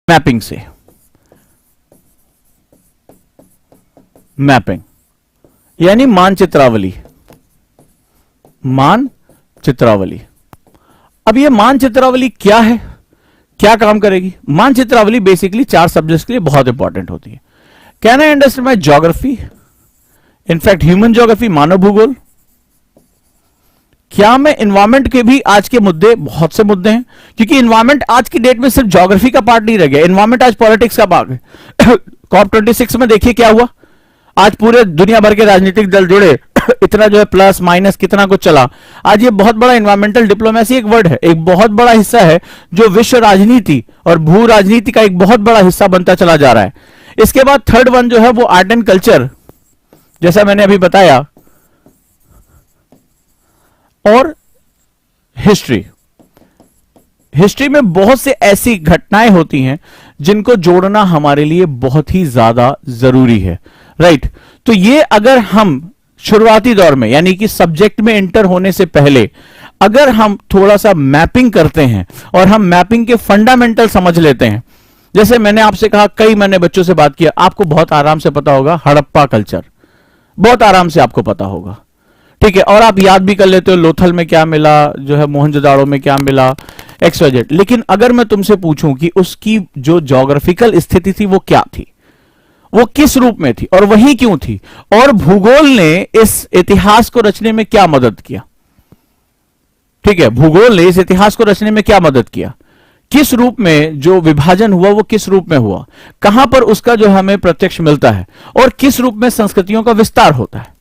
Mapping से। Mapping यानी मानचित्रावली। मानचित्रावली। अब ये मानचित्रावली क्या है, क्या काम करेगी? मानचित्रावली बेसिकली 4 सब्जेक्ट्स के लिए बहुत इंपॉर्टेंट होती है। Can I understand my geography, in fact human geography, मानव भूगोल। क्या मैं इन्वायरमेंट के भी आज के मुद्दे, बहुत से मुद्दे हैं, क्योंकि इन्वायरमेंट आज की डेट में सिर्फ ज्योग्राफी का पार्ट नहीं रह गया, इन्वायरमेंट आज पॉलिटिक्स का पार्ट है। COP26 में देखिए क्या हुआ, आज पूरे दुनिया भर के राजनीतिक दल जुड़े, इतना जो है प्लस माइनस कितना कुछ चला। आज ये बहुत बड़ा इन्वायरमेंटल डिप्लोमेसी एक वर्ड है, एक बहुत बड़ा हिस्सा है जो विश्व राजनीति और भू राजनीति का एक बहुत बड़ा हिस्सा बनता चला जा रहा है। इसके बाद थर्ड वन जो है वो आर्ट एंड कल्चर, जैसा मैंने अभी बताया, और हिस्ट्री। हिस्ट्री में बहुत से ऐसी घटनाएं होती हैं जिनको जोड़ना हमारे लिए बहुत ही ज्यादा जरूरी है, राइट। तो ये अगर हम शुरुआती दौर में यानी कि सब्जेक्ट में एंटर होने से पहले अगर हम थोड़ा सा मैपिंग करते हैं और हम मैपिंग के फंडामेंटल समझ लेते हैं, जैसे मैंने आपसे कहा, कई मैंने बच्चों से बात किया, आपको बहुत आराम से पता होगा हड़प्पा कल्चर, बहुत आराम से आपको पता होगा, ठीक है, और आप याद भी कर लेते हो लोथल में क्या मिला, जो है मोहनजोदाड़ो में क्या मिला, XYZ। लेकिन अगर मैं तुमसे पूछूं कि उसकी जो ज्योग्राफिकल स्थिति थी वो क्या थी, वो किस रूप में थी और वही क्यों थी, और भूगोल ने इस इतिहास को रचने में क्या मदद किया, ठीक है, भूगोल ने इस इतिहास को रचने में क्या मदद किया, किस रूप में जो विभाजन हुआ वो किस रूप में हुआ, कहां पर उसका जो हमें प्रत्यक्ष मिलता है, और किस रूप में संस्कृतियों का विस्तार होता है।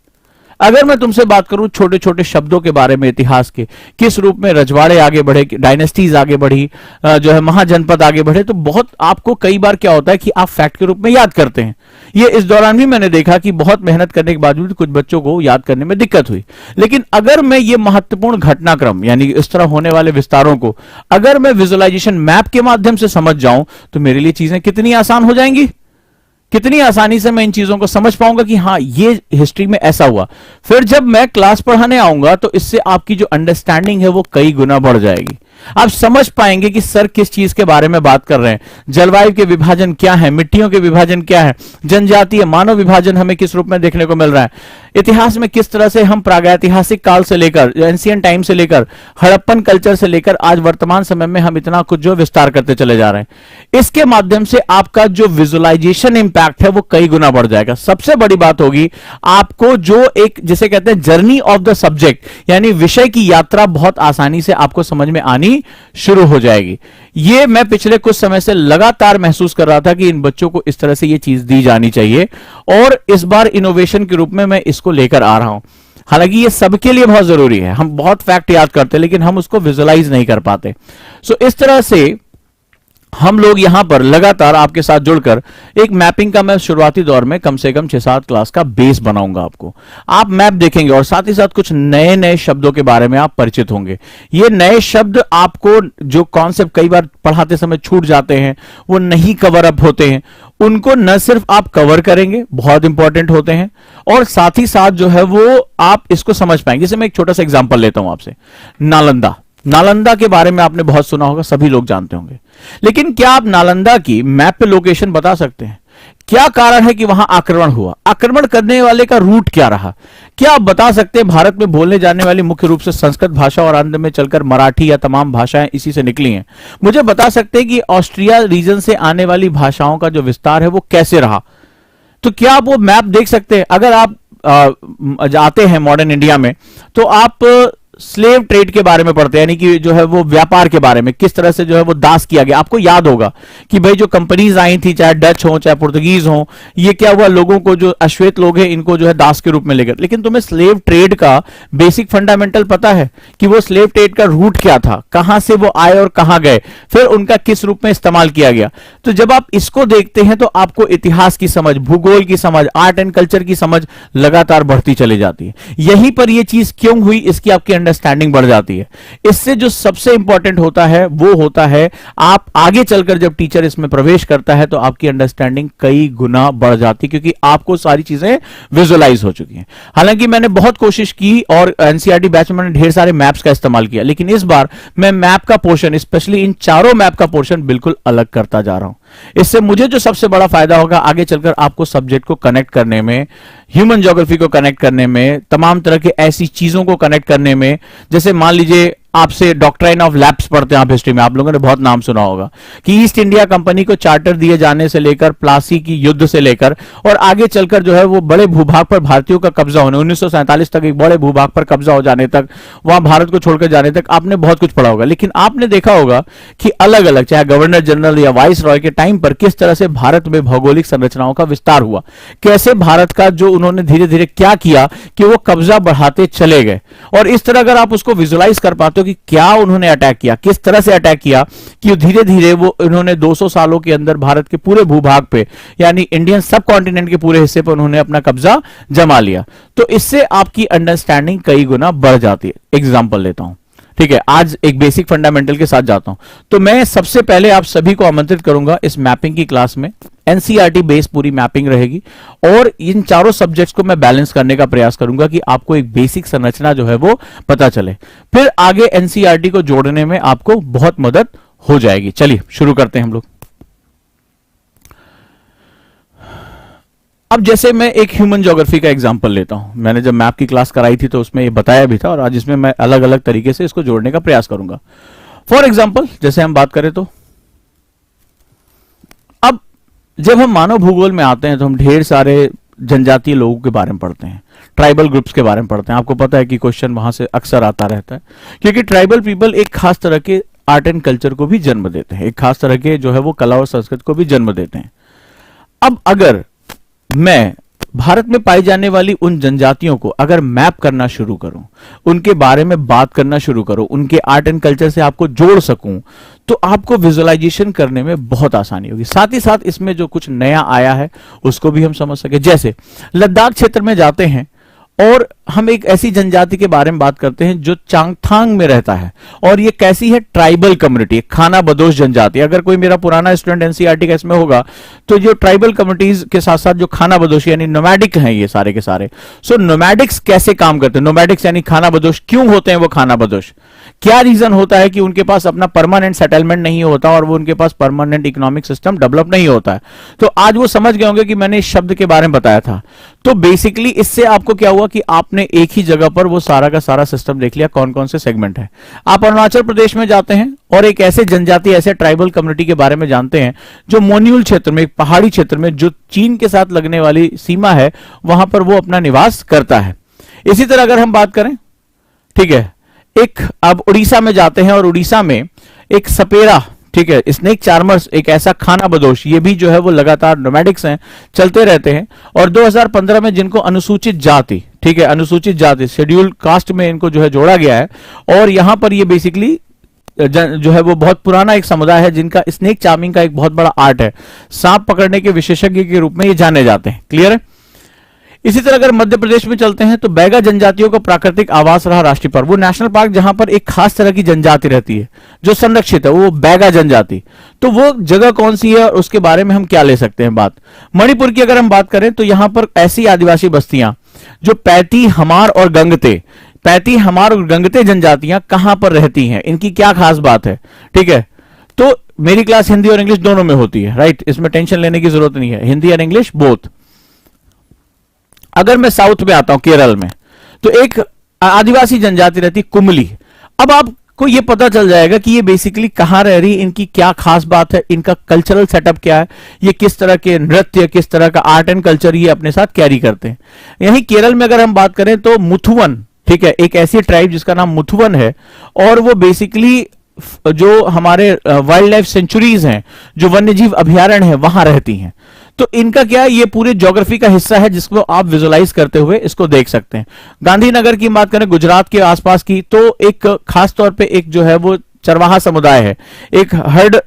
अगर मैं तुमसे बात करूं छोटे छोटे शब्दों के बारे में, इतिहास के किस रूप में रजवाड़े आगे बढ़े, डायनेस्टीज आगे बढ़ी, जो है महाजनपद आगे बढ़े, तो बहुत आपको कई बार क्या होता है कि आप फैक्ट के रूप में याद करते हैं। ये इस दौरान भी मैंने देखा कि बहुत मेहनत करने के बावजूद कुछ बच्चों को याद करने में दिक्कत हुई। लेकिन अगर मैं ये महत्वपूर्ण घटनाक्रम यानी इस तरह होने वाले विस्तारों को अगर मैं विजुअलाइजेशन मैप के माध्यम से समझ जाऊं तो मेरे लिए चीजें कितनी आसान हो जाएंगी, कितनी आसानी से मैं इन चीजों को समझ पाऊंगा कि हां ये हिस्ट्री में ऐसा हुआ। फिर जब मैं क्लास पढ़ाने आऊंगा तो इससे आपकी जो अंडरस्टैंडिंग है वो कई गुना बढ़ जाएगी। आप समझ पाएंगे कि सर किस चीज के बारे में बात कर रहे हैं, जलवायु के विभाजन क्या है, मिट्टियों के विभाजन क्या है, जनजातीय मानव विभाजन हमें किस रूप में देखने को मिल रहा है, इतिहास में किस तरह से हम प्रागैतिहासिक काल से लेकर, एंशिएंट टाइम से लेकर, हड़प्पन कल्चर से लेकर आज वर्तमान समय में हम इतना कुछ जो विस्तार करते चले जा रहे हैं। इसके माध्यम से आपका जो विजुअलाइजेशन इंपैक्ट है वो कई गुना बढ़ जाएगा। सबसे बड़ी बात होगी आपको जो एक जिसे कहते हैं जर्नी ऑफ द सब्जेक्ट यानी विषय की यात्रा बहुत आसानी से आपको समझ में आनी शुरू हो जाएगी। ये मैं पिछले कुछ समय से लगातार महसूस कर रहा था कि इन बच्चों को इस तरह से ये चीज दी जानी चाहिए, और इस बार इनोवेशन के रूप में मैं इसको लेकर आ रहा हूं। हालांकि ये सबके लिए बहुत जरूरी है, हम बहुत फैक्ट याद करते हैं लेकिन हम उसको विजुअलाइज नहीं कर पाते। सो इस तरह से हम लोग यहां पर लगातार आपके साथ जुड़कर एक मैपिंग का मैं शुरुआती दौर में कम से कम 6-7 क्लास का बेस बनाऊंगा। आपको आप मैप देखेंगे और साथ ही साथ कुछ नए नए शब्दों के बारे में आप परिचित होंगे। ये नए शब्द आपको जो कॉन्सेप्ट कई बार पढ़ाते समय छूट जाते हैं, वो नहीं कवर अप होते हैं, उनको न सिर्फ आप कवर करेंगे, बहुत इंपॉर्टेंट होते हैं, और साथ ही साथ जो है वो आप इसको समझ पाएंगे। जैसे मैं एक छोटा सा एग्जांपल लेता हूं आपसे, नालंदा। नालंदा के बारे में आपने बहुत सुना होगा, सभी लोग जानते होंगे, लेकिन क्या आप नालंदा की मैप पे लोकेशन बता सकते हैं? क्या कारण है कि वहां आक्रमण हुआ? आक्रमण करने वाले का रूट क्या रहा? क्या आप बता सकते हैं भारत में बोलने जाने वाली मुख्य रूप से संस्कृत भाषा और अंत में चलकर मराठी या तमाम भाषाएं इसी से निकली हैं? मुझे बता सकते हैं कि ऑस्ट्रिया रीजन से आने वाली भाषाओं का जो विस्तार है वो कैसे रहा? तो क्या आप वो मैप देख सकते हैं? अगर आप जाते हैं मॉडर्न इंडिया में तो आप स्लेव ट्रेड के बारे में पढ़ते हैं, यानी कि जो है वो व्यापार के बारे में, किस तरह से जो है वो दास किया गया। आपको याद होगा कि भाई जो कंपनीज आई थी, चाहे डच हो चाहे पुर्तगीज हो, ये क्या हुआ, लोगों को जो अश्वेत लोग हैं इनको जो है दास के रूप में लेकर। लेकिन तुम्हें स्लेव ट्रेड का बेसिक फंडामेंटल पता है कि वो स्लेव ट्रेड का रूट क्या था, कहां से वो आए और कहां गए, फिर उनका किस रूप में इस्तेमाल किया गया। तो जब आप इसको देखते हैं तो आपको इतिहास की समझ, भूगोल की समझ, आर्ट एंड कल्चर की समझ लगातार बढ़ती चली जाती है। यहीं पर यह चीज क्यों हुई, इसकी आपकी अंडरस्टैंडिंग बढ़ जाती है। इससे जो सबसे इंपॉर्टेंट होता है वो होता है आप आगे चलकर जब टीचर इसमें प्रवेश करता है तो आपकी अंडरस्टैंडिंग कई गुना बढ़ जाती है, क्योंकि आपको सारी चीजें विजुअलाइज हो चुकी हैं। हालांकि मैंने बहुत कोशिश की और एनसीईआरटी बैच में मैंने ढेर सारे मैप्स का इस्तेमाल किया, लेकिन इस बार मैं मैप का पोर्शन, स्पेशली इन चारों मैप का पोर्शन बिल्कुल अलग करता जा रहा हूं। इससे मुझे जो सबसे बड़ा फायदा होगा आगे चलकर आपको सब्जेक्ट को कनेक्ट करने में, ह्यूमन ज्योग्राफी को कनेक्ट करने में, तमाम तरह की ऐसी चीजों को कनेक्ट करने में, जैसे मान लीजिए आपसे डॉक्ट्राइन ऑफ लैप्स पढ़ते हैं आप हिस्ट्री में, आप लोगों ने बहुत नाम सुना होगा कि ईस्ट इंडिया कंपनी को चार्टर दिए जाने से लेकर प्लासी की युद्ध से लेकर और आगे चलकर जो है वो बड़े भूभाग पर भारतीयों का कब्जा होने 1947 तक एक बड़े भूभाग पर कब्जा हो जाने तक, वहां भारत को छोड़कर जाने तक आपने बहुत कुछ पढ़ा होगा। लेकिन आपने देखा होगा कि अलग अलग चाहे गवर्नर जनरल या वाइस रॉय के टाइम पर किस तरह से भारत में भौगोलिक संरचनाओं का विस्तार हुआ, कैसे भारत का जो उन्होंने धीरे धीरे क्या किया कि वो कब्जा बढ़ाते चले गए। और इस तरह अगर आप उसको विजुलाइज कर पाते हो कि क्या उन्होंने अटैक किया, किस तरह से अटैक किया कि धीरे धीरे वो इन्होंने 200 सालों के अंदर भारत के पूरे भूभाग पे यानी इंडियन सब कॉन्टिनेंट के पूरे हिस्से पर उन्होंने अपना कब्जा जमा लिया, तो इससे आपकी अंडरस्टैंडिंग कई गुना बढ़ जाती है। एग्जांपल लेता हूं, ठीक है, आज एक बेसिक फंडामेंटल के साथ जाता हूं। तो मैं सबसे पहले आप सभी को आमंत्रित करूंगा इस मैपिंग की क्लास में। एनसीईआरटी बेस्ड पूरी मैपिंग रहेगी और इन चारों सब्जेक्ट्स को मैं बैलेंस करने का प्रयास करूंगा कि आपको एक बेसिक संरचना जो है वो पता चले, फिर आगे एनसीईआरटी को जोड़ने में आपको बहुत मदद हो जाएगी। चलिए शुरू करते हैं हम लोग। अब जैसे मैं एक ह्यूमन ज्योग्राफी का एग्जांपल लेता हूं, मैंने जब मैप की क्लास कराई थी तो उसमें ये बताया भी था और आज इसमें मैं अलग अलग तरीके से इसको जोड़ने का प्रयास करूंगा। फॉर एग्जांपल जैसे हम बात करें तो अब जब हम मानव भूगोल में आते हैं तो हम ढेर सारे जनजातीय लोगों के बारे में पढ़ते हैं, ट्राइबल ग्रुप्स के बारे में पढ़ते हैं। आपको पता है कि क्वेश्चन वहां से अक्सर आता रहता है क्योंकि ट्राइबल पीपल एक खास तरह के आर्ट एंड कल्चर को भी जन्म देते हैं, एक खास तरह के जो है वो कला और संस्कृति को भी जन्म देते हैं। अब अगर मैं भारत में पाई जाने वाली उन जनजातियों को अगर मैप करना शुरू करूं, उनके बारे में बात करना शुरू करूं, उनके आर्ट एंड कल्चर से आपको जोड़ सकूं, तो आपको विजुअलाइजेशन करने में बहुत आसानी होगी। साथ ही साथ इसमें जो कुछ नया आया है उसको भी हम समझ सके। जैसे लद्दाख क्षेत्र में जाते हैं और हम एक ऐसी जनजाति के बारे में बात करते हैं जो चांगथांग में रहता है और ये कैसी है, ट्राइबल कम्युनिटी, खाना बदोश जनजाति। अगर कोई मेरा पुराना स्टूडेंट एनसीईआरटी का इसमें होगा तो जो ट्राइबल कम्युनिटीज के साथ साथ जो खाना बदोश यानी नोमैडिक हैं ये सारे के सारे। सो नोमैडिक्स कैसे काम करते हैं, नोमैडिक्स यानी खाना बदोश क्यों होते हैं वो खाना बदोश, क्या रीजन होता है कि उनके पास अपना परमानेंट सेटलमेंट नहीं होता और वो उनके पास परमानेंट इकोनॉमिक सिस्टम डेवलप नहीं होता है। तो आज वो समझ गए होंगे कि मैंने इस शब्द के बारे में बताया था। तो बेसिकली इससे आपको क्या हुआ कि आपने एक ही जगह पर वो सारा का सारा सिस्टम देख लिया, कौन कौन से सेगमेंट है। आप अरुणाचल प्रदेश में जाते हैं और एक ऐसे जनजाति ऐसे ट्राइबल कम्युनिटी के बारे में जानते हैं जो मोन्यूल क्षेत्र में, एक पहाड़ी क्षेत्र में जो चीन के साथ लगने वाली सीमा है वहां पर वो अपना निवास करता है। इसी तरह अगर हम बात करें, ठीक है, एक अब उड़ीसा में जाते हैं और उड़ीसा में एक सपेरा, ठीक है, स्नेक चार्मर्स, एक ऐसा खाना बदोश, ये भी जो है वो लगातार नोमैडिक्स हैं, चलते रहते हैं। और 2015 में जिनको अनुसूचित जाति, ठीक है, अनुसूचित जाति शेड्यूल्ड कास्ट में इनको जो है जोड़ा गया है और यहां पर ये बेसिकली जो है वो बहुत पुराना एक समुदाय है जिनका स्नेक चार्मिंग का एक बहुत बड़ा आर्ट है, सांप पकड़ने के विशेषज्ञ के रूप में ये जाने जाते हैं। क्लियर है। इसी तरह अगर मध्य प्रदेश में चलते हैं तो बैगा जनजातियों का प्राकृतिक आवास रहा राष्ट्रीय पार्क, वो नेशनल पार्क जहां पर एक खास तरह की जनजाति रहती है जो संरक्षित है, वो बैगा जनजाति। तो वो जगह कौन सी है और उसके बारे में हम क्या ले सकते हैं बात। मणिपुर की अगर हम बात करें तो यहां पर ऐसी आदिवासी बस्तियां जो पैती, हमार और गंगते, पैती, हमार और गंगते जनजातियां कहां पर रहती हैं, इनकी क्या खास बात है, ठीक है। तो मेरी क्लास हिंदी और इंग्लिश दोनों में होती है, राइट, इसमें टेंशन लेने की जरूरत नहीं है, हिंदी और इंग्लिश बोथ। अगर मैं साउथ में आता हूं केरल में तो एक आदिवासी जनजाति रहती कुमली। अब आपको यह पता चल जाएगा कि ये बेसिकली कहां रह रही, इनकी क्या खास बात है, इनका कल्चरल सेटअप क्या है, ये किस तरह के नृत्य, किस तरह का आर्ट एंड कल्चर ये अपने साथ कैरी करते हैं। यहीं केरल में अगर हम बात करें तो मुथुवन, ठीक है, एक ऐसी ट्राइब जिसका नाम मुथुवन है और वो बेसिकली जो हमारे वाइल्ड लाइफ सेंचुरीज हैं, जो वन्यजीव अभयारण्य है वहां रहती हैं। तो इनका क्या, ये पूरे ज्योग्राफी का हिस्सा है जिसको आप विजुलाइज करते हुए इसको देख सकते हैं। गांधीनगर की बात करें गुजरात के आसपास की, तो एक खास तौर पे एक जो है वो चरवाहा समुदाय है, एक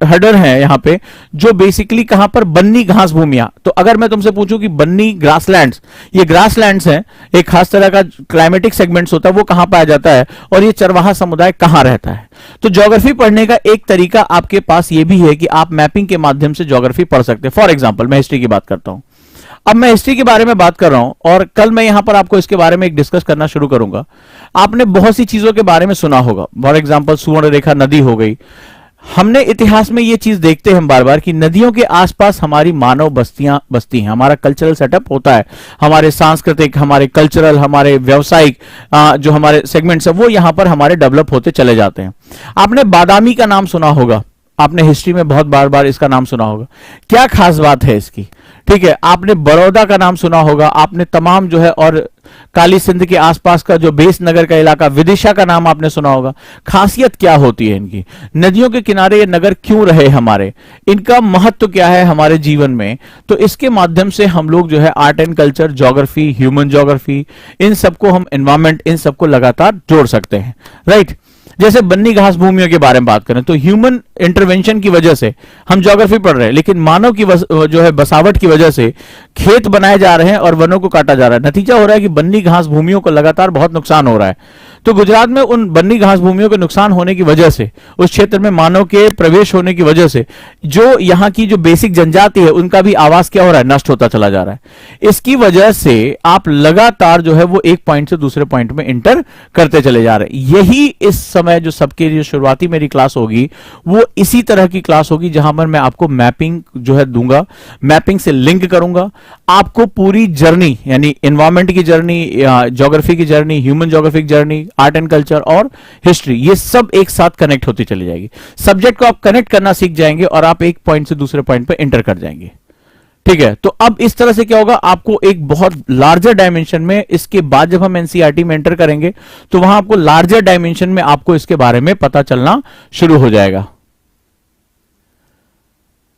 हर्डर है यहाँ पे जो बेसिकली कहां पर बन्नी घास भूमियां। तो अगर मैं तुमसे पूछूं कि बन्नी ग्रासलैंड्स, ये ग्रासलैंड्स हैं, एक खास तरह का क्लाइमेटिक सेगमेंट्स होता है, वो कहां पाया जाता है और ये चरवाहा समुदाय कहां रहता है। तो ज्योग्राफी पढ़ने का एक तरीका आपके पास ये भी है कि आप मैपिंग के माध्यम से ज्योग्राफी पढ़ सकते हैं। फॉर एग्जाम्पल मैं हिस्ट्री की बात करता हूं, अब मैं हिस्ट्री के बारे में बात कर रहा हूं और कल मैं यहां पर आपको इसके बारे में एक डिस्कस करना शुरू करूंगा। आपने बहुत सी चीजों के बारे में सुना होगा, फॉर एग्जांपल सुवर्ण रेखा नदी हो गई, हमने इतिहास में ये चीज देखते हैं हम बार बार कि नदियों के आसपास हमारी मानव बस्तियां बसती हैं, हमारा कल्चरल सेटअप होता है, हमारे सांस्कृतिक, हमारे कल्चरल, हमारे व्यावसायिक जो हमारे सेगमेंट्स है वो यहां पर हमारे डेवलप होते चले जाते हैं। आपने बादामी का नाम सुना होगा, आपने हिस्ट्री में बहुत बार बार इसका नाम सुना होगा। क्या खास बात है इसकी? ठीक है, आपने बड़ौदा का नाम सुना होगा, आपने तमाम जो है और काली सिंध के आसपास का जो बेस नगर का इलाका विदिशा का नाम आपने सुना होगा। खासियत क्या होती है इनकी? नदियों के किनारे ये नगर क्यों रहे हमारे, इनका महत्व क्या है हमारे जीवन में? तो इसके माध्यम से हम लोग जो है art and culture, geography, human geography, इन सबको हम एनवायरमेंट, इन सबको लगातार जोड़ सकते हैं। राइट, जैसे बन्नी घास भूमियों के बारे में बात करें तो ह्यूमन इंटरवेंशन की वजह से हम ज्योग्राफी पढ़ रहे हैं, लेकिन मानव की जो है बसावट की वजह से खेत बनाए जा रहे हैं और वनों को काटा जा रहा है। नतीजा हो रहा है कि बन्नी घास भूमियों को लगातार बहुत नुकसान हो रहा है। तो गुजरात में उन बन्नी घास भूमियों के नुकसान होने की वजह से, उस क्षेत्र में मानव के प्रवेश होने की वजह से जो यहाँ की जो बेसिक जनजाति है उनका भी आवास क्या हो रहा है, नष्ट होता चला जा रहा है। इसकी वजह से आप लगातार जो है वो एक पॉइंट से दूसरे पॉइंट में इंटर करते चले जा रहे हैं। यही इस समय जो सबके लिए शुरुआती मेरी क्लास होगी वो इसी तरह की क्लास होगी, जहां पर मैं आपको मैपिंग जो है दूंगा, मैपिंग से लिंक करूंगा, आपको पूरी जर्नी यानी एनवायरमेंट की जर्नी, ज्योग्राफी की journey, human geographic journey, art and culture और हिस्ट्री, ये सब एक साथ कनेक्ट होती चली जाएगी। सब्जेक्ट को आप कनेक्ट करना सीख जाएंगे और आप एक पॉइंट से दूसरे पॉइंट पर एंटर कर जाएंगे। ठीक है, तो अब इस तरह से क्या होगा, आपको एक बहुत लार्जर डायमेंशन में, इसके बाद जब हम एनसीईआरटी में एंटर करेंगे तो वहां आपको लार्जर डायमेंशन में आपको इसके बारे में पता चलना शुरू हो जाएगा।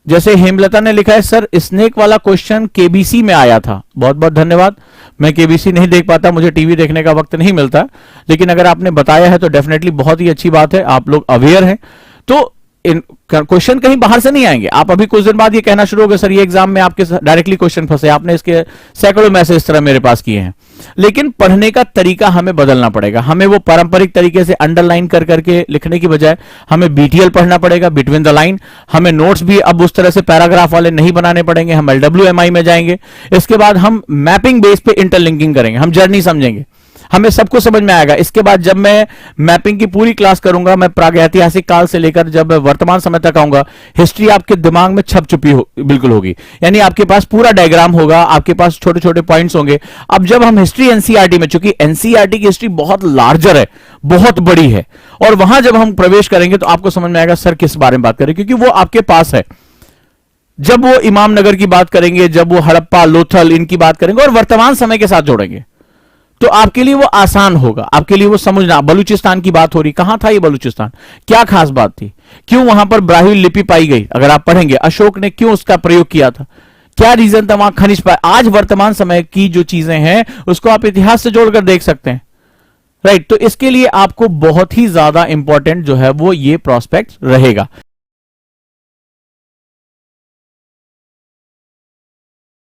जैसे हेमलता ने लिखा है, सर स्नेक वाला क्वेश्चन केबीसी में आया था। बहुत बहुत धन्यवाद। मैं केबीसी नहीं देख पाता, मुझे टीवी देखने का वक्त नहीं मिलता, लेकिन अगर आपने बताया है तो डेफिनेटली बहुत ही अच्छी बात है, आप लोग अवेयर हैं। तो क्वेश्चन कहीं बाहर से नहीं आएंगे। आप अभी कुछ दिन बाद ये कहना शुरू हो गए, सर ये एग्जाम में आपके डायरेक्टली क्वेश्चन फंसे, आपने इसके सैकड़ों मैसेज इस तरह मेरे पास किए हैं। लेकिन पढ़ने का तरीका हमें बदलना पड़ेगा। हमें वो पारंपरिक तरीके से अंडरलाइन कर करके लिखने की बजाय हमें बीटीएल पढ़ना पड़ेगा, बिटवीन द लाइन। हमें नोट्स भी अब उस तरह से पैराग्राफ वाले नहीं बनाने पड़ेंगे, हम एलडब्ल्यूएमआई में जाएंगे। इसके बाद हम मैपिंग बेस पे इंटरलिंकिंग करेंगे, हम जर्नी समझेंगे, हमें सब कुछ समझ में आएगा। इसके बाद जब मैं मैपिंग की पूरी क्लास करूंगा, मैं प्रागैतिहासिक काल से लेकर जब वर्तमान समय तक आऊंगा, हिस्ट्री आपके दिमाग में छप चुकी बिल्कुल होगी, यानी आपके पास पूरा डायग्राम होगा, आपके पास छोटे छोटे पॉइंट्स होंगे। अब जब हम हिस्ट्री एनसीईआरटी में, चूंकि एनसीईआरटी की हिस्ट्री बहुत लार्जर है, बहुत बड़ी है, और वहां जब हम प्रवेश करेंगे तो आपको समझ में आएगा सर किस बारे में बात करें, क्योंकि वो आपके पास है। जब वो इमाम नगर की बात करेंगे, जब वो हड़प्पा, लोथल, इनकी बात करेंगे और वर्तमान समय के साथ जोड़ेंगे, तो आपके लिए वो आसान होगा, आपके लिए वो समझना। बलूचिस्तान की बात हो रही, कहां था ये बलूचिस्तान, क्या खास बात थी, क्यों वहां पर ब्राह्मी लिपि पाई गई, अगर आप पढ़ेंगे अशोक ने क्यों उसका प्रयोग किया था, क्या रीजन था, वहां खनिज पाए। आज वर्तमान समय की जो चीजें हैं उसको आप इतिहास से जोड़कर देख सकते हैं। राइट, तो इसके लिए आपको बहुत ही ज्यादा इंपॉर्टेंट जो है वो ये प्रोस्पेक्ट रहेगा।